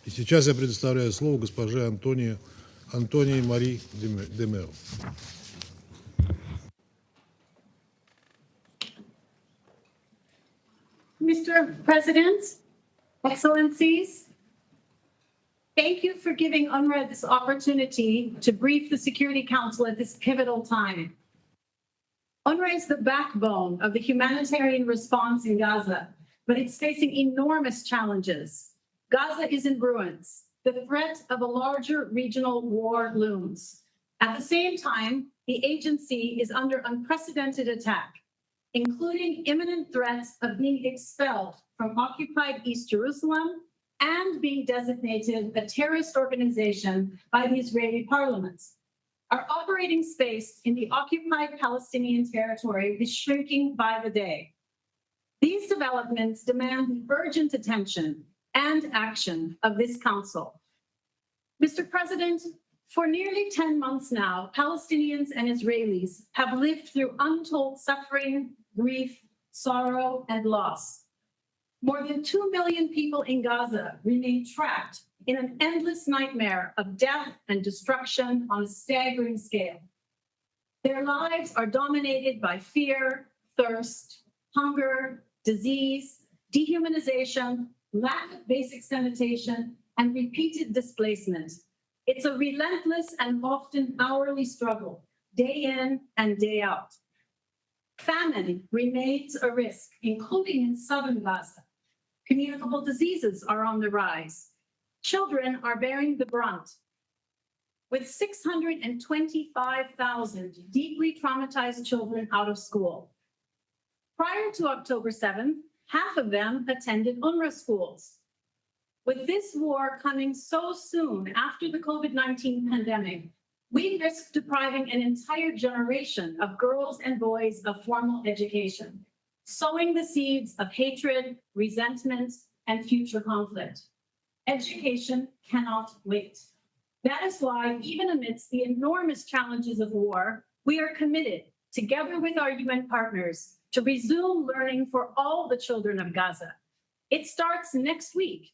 И сейчас я предоставляю слово госпоже Антонии Мари Демео. Mr. President, Excellencies, thank you for giving UNRWA this opportunity to brief the Security Council at this pivotal time. UNRWA is the backbone of the humanitarian response in Gaza, but it's facing enormous challenges. Gaza is in ruins. The threat of a larger regional war looms. At the same time, the agency is under unprecedented attack, including imminent threats of being expelled from occupied East Jerusalem and being designated a terrorist organization by the Israeli parliament. Our operating space in the occupied Palestinian territory is shrinking by the day. These developments demand the urgent attention and action of this Council. Mr. President, for nearly 10 months now, Palestinians and Israelis have lived through untold suffering, grief, sorrow, and loss. More than 2 million people in Gaza remain trapped in an endless nightmare of death and destruction on a staggering scale. Their lives are dominated by fear, thirst, hunger, disease, dehumanization, lack of basic sanitation, and repeated displacement. It's a relentless and often hourly struggle, day in and day out. Famine remains a risk, including in southern Gaza. Communicable diseases are on the rise. Children are bearing the brunt. With 625,000 deeply traumatized children out of school. Prior to October 7th, half of them attended UNRWA schools. With this war coming so soon after the COVID-19 pandemic, we risk depriving an entire generation of girls and boys of formal education, sowing the seeds of hatred, resentment, and future conflict. Education cannot wait. That is why, even amidst the enormous challenges of war, we are committed, together with our UN partners, to resume learning for all the children of Gaza. It starts next week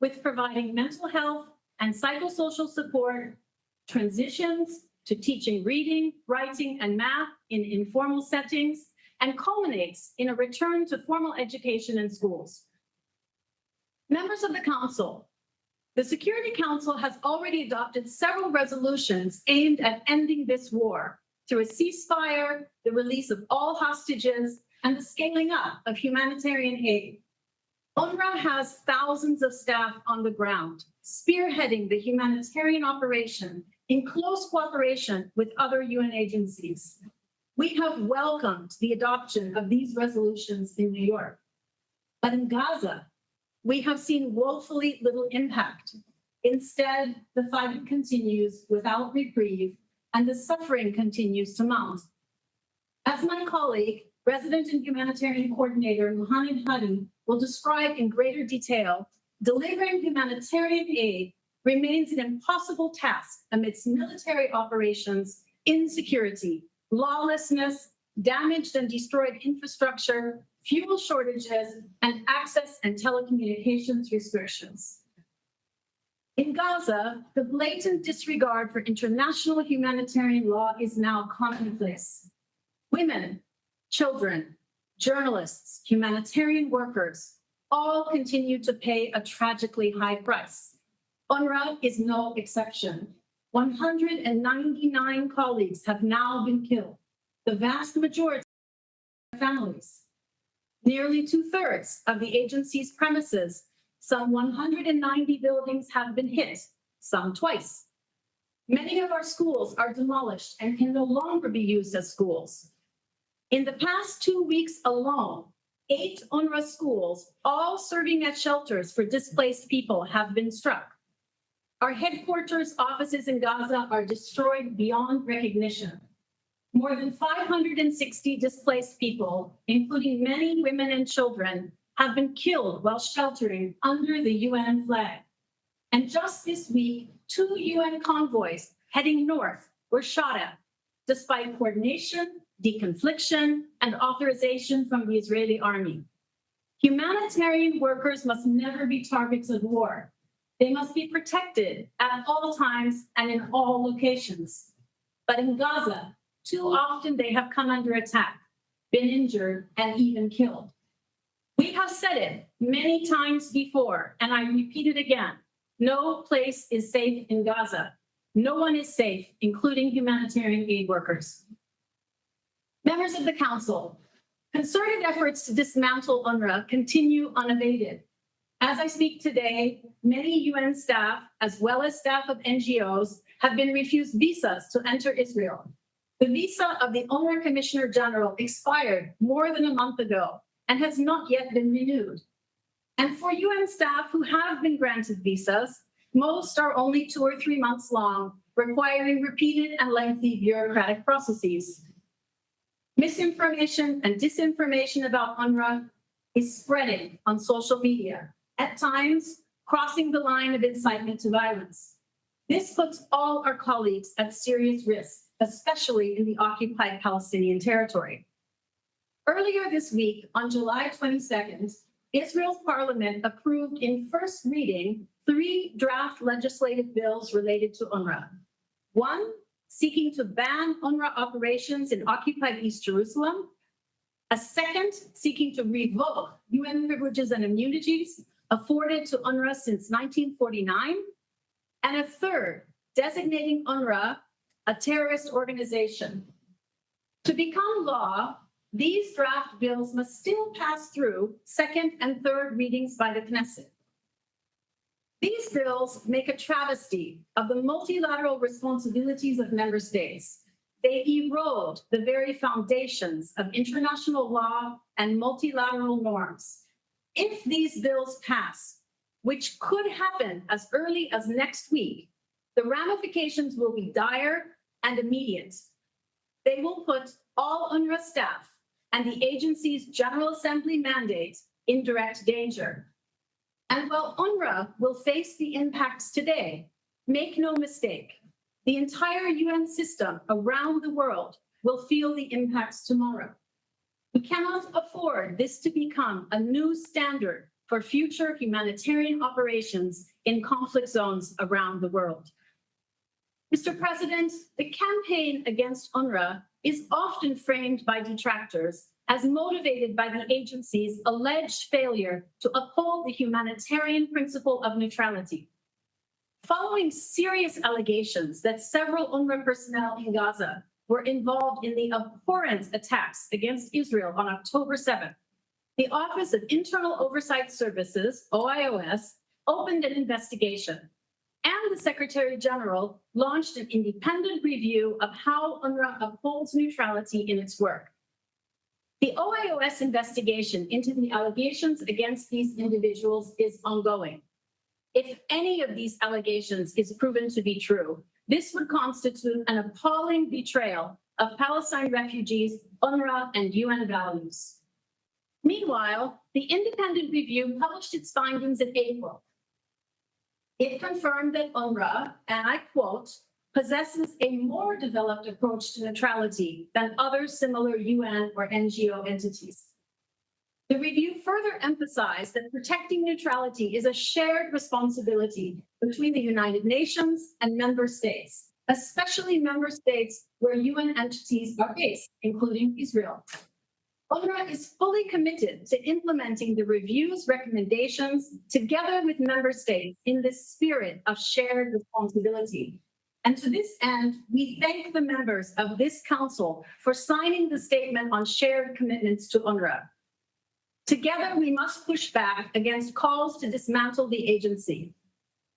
with providing mental health and psychosocial support, transitions to teaching reading, writing, and math in informal settings, and culminates in a return to formal education in schools. Members of the Council, the Security Council has already adopted several resolutions aimed at ending this war through a ceasefire, the release of all hostages, and the scaling up of humanitarian aid. UNRWA has thousands of staff on the ground, spearheading the humanitarian operation in close cooperation with other UN agencies. We have welcomed the adoption of these resolutions in New York. But in Gaza, we have seen woefully little impact. Instead, the fight continues without reprieve, and the suffering continues to mount. As my colleague, Resident and Humanitarian Coordinator Muhammad Hadi will describe in greater detail, delivering humanitarian aid remains an impossible task amidst military operations, insecurity, lawlessness, damaged and destroyed infrastructure, fuel shortages, and access and telecommunications restrictions. In Gaza, the blatant disregard for international humanitarian law is now commonplace. Women, children, journalists, humanitarian workers, all continue to pay a tragically high price. UNRWA is no exception. 199 colleagues have now been killed, the vast majority of families. Nearly 2/3 of the agency's premises, some 190 buildings have been hit, some twice. Many of our schools are demolished and can no longer be used as schools. In the past 2 weeks alone, 8 UNRWA schools, all serving as shelters for displaced people, have been struck. Our headquarters offices in Gaza are destroyed beyond recognition. More than 560 displaced people, including many women and children, have been killed while sheltering under the UN flag. And just this week, 2 UN convoys heading north were shot at, despite coordination, deconfliction, and authorization from the Israeli army. Humanitarian workers must never be targets of war. They must be protected at all times and in all locations. But in Gaza, too often they have come under attack, been injured, and even killed. We have said it many times before, and I repeat it again. No place is safe in Gaza. No one is safe, including humanitarian aid workers. Members of the Council, concerted efforts to dismantle UNRWA continue unabated. As I speak today, many UN staff, as well as staff of NGOs, have been refused visas to enter Israel. The visa of the UNRWA Commissioner General expired more than a month ago and has not yet been renewed. And for UN staff who have been granted visas, most are only 2 or 3 months long, requiring repeated and lengthy bureaucratic processes. Misinformation and disinformation about UNRWA is spreading on social media, at times crossing the line of incitement to violence. This puts all our colleagues at serious risk, especially in the occupied Palestinian territory. Earlier this week, on July 22nd, Israel's parliament approved in first reading 3 draft legislative bills related to UNRWA. One, seeking to ban UNRWA operations in occupied East Jerusalem. A second, seeking to revoke UN privileges and immunities afforded to UNRWA since 1949. And a third, designating UNRWA a terrorist organization. To become law, these draft bills must still pass through second and third readings by the Knesset. These bills make a travesty of the multilateral responsibilities of member states. They erode the very foundations of international law and multilateral norms. If these bills pass, which could happen as early as next week, the ramifications will be dire and immediate. They will put all UNRWA staff and the agency's General Assembly mandate in direct danger. And while UNRWA will face the impacts today, make no mistake, the entire UN system around the world will feel the impacts tomorrow. We cannot afford this to become a new standard for future humanitarian operations in conflict zones around the world. Mr. President, the campaign against UNRWA is often framed by detractors as motivated by the agency's alleged failure to uphold the humanitarian principle of neutrality. Following serious allegations that several UNRWA personnel in Gaza were involved in the abhorrent attacks against Israel on October 7th, the Office of Internal Oversight Services, OIOS, opened an investigation, and the Secretary General launched an independent review of how UNRWA upholds neutrality in its work. The OIOS investigation into the allegations against these individuals is ongoing. If any of these allegations is proven to be true, this would constitute an appalling betrayal of Palestine refugees, UNRWA, and UN values. Meanwhile, the independent review published its findings in April. It confirmed that UNRWA, and I quote, possesses a more developed approach to neutrality than other similar UN or NGO entities. The review further emphasized that protecting neutrality is a shared responsibility between the United Nations and member states, especially member states where UN entities are based, including Israel. UNRWA is fully committed to implementing the review's recommendations together with member states in the spirit of shared responsibility. And to this end, we thank the members of this council for signing the statement on shared commitments to UNRWA. Together, we must push back against calls to dismantle the agency.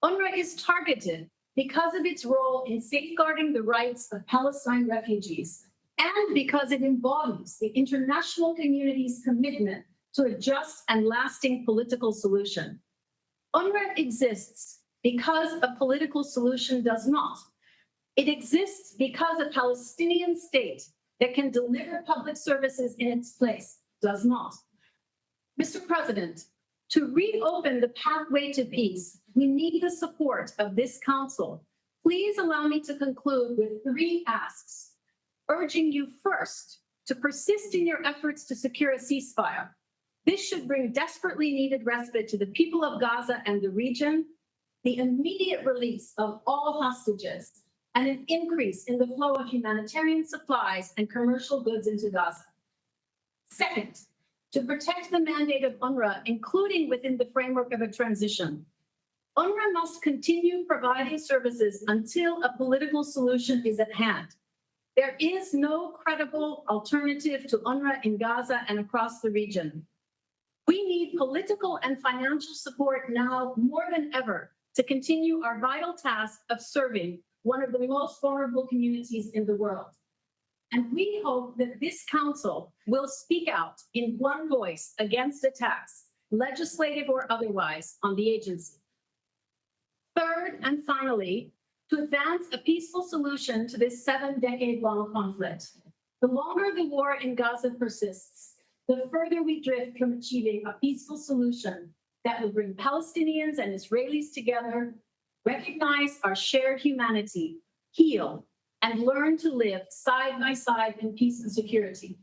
UNRWA is targeted because of its role in safeguarding the rights of Palestine refugees and because it embodies the international community's commitment to a just and lasting political solution. UNRWA exists because a political solution does not. It exists because a Palestinian state that can deliver public services in its place does not. Mr. President, to reopen the pathway to peace, we need the support of this council. Please allow me to conclude with 3 asks, urging you first to persist in your efforts to secure a ceasefire. This should bring desperately needed respite to the people of Gaza and the region. the immediate release of all hostages, and an increase in the flow of humanitarian supplies and commercial goods into Gaza. Second, to protect the mandate of UNRWA, including within the framework of a transition. UNRWA must continue providing services until a political solution is at hand. There is no credible alternative to UNRWA in Gaza and across the region. We need political and financial support now more than ever to continue our vital task of serving one of the most vulnerable communities in the world. And we hope that this council will speak out in one voice against attacks, legislative or otherwise, on the agency. Third, and finally, to advance a peaceful solution to this 7-decade-long conflict. The longer the war in Gaza persists, the further we drift from achieving a peaceful solution that will bring Palestinians and Israelis together, recognize our shared humanity, heal, and learn to live side by side in peace and security.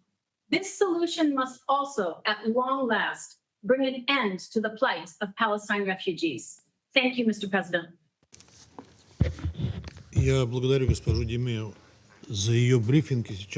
This solution must also, at long last, bring an end to the plight of Palestine refugees. Thank you, Mr. President. Я благодарю госпожу Демею за ее брифинг.